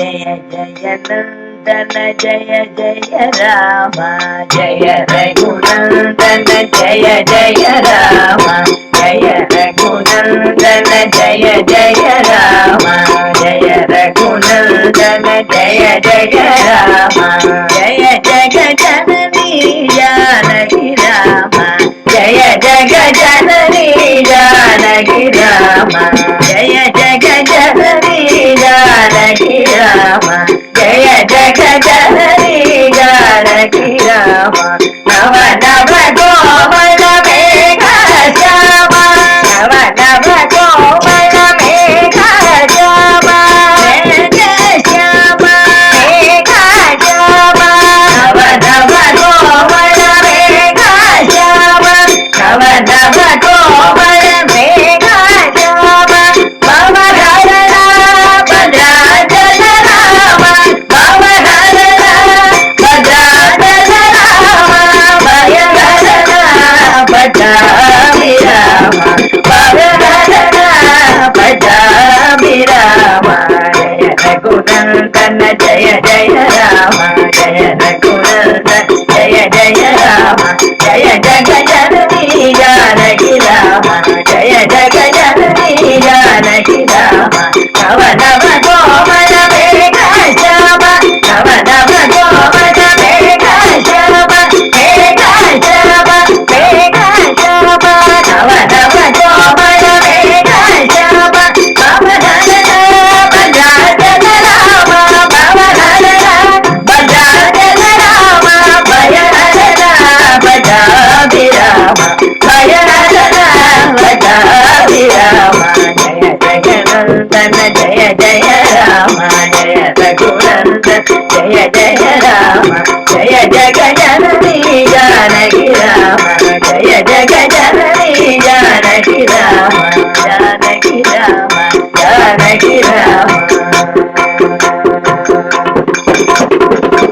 जय जय नंदन जय जय राम जय रघुनंदन जय जय राम जय रघुनंदन जय जय राम जय रघुनंदन जय जय राम जय जग जननी जानकी राम जय जग जननी जानकी राम जय जग जननी जानकी राम जय जग जननी जानकी राम नव नव कोमल मेघ श्याम नव नव कोमल मेघ श्याम जय श्याम मेघ श्याम नव नव कोमल मेघ श्याम नव नव कोमल मेघ श्याम भव हरणा भद्राचल राम भव हरणा भद्राचल राम भय हरणा भटाभि राम भव हरणा भटाभि राम जय रघुनंदन जय जय राम जय रघुनंदन जय जय राम जय जग जननी जानकी राम जय जग जननी जानकी राम नव नव कोमल मेघ श्याम नव नव कोमल मेघ श्याम मेघ श्याम मेघ श्याम नव नव कोमल मेघ श्याम भव हरणा भद्राचल राम भव हरणा भद्राचल राम भय हरणा भटाभि राम भय हरणा भटाभि राम जय जय नंदन जय जय राम जय रघुनंदन जय जय राम जय जग जननी जानकी राम जय जग जननी जानकी राम जानकी राम जानकी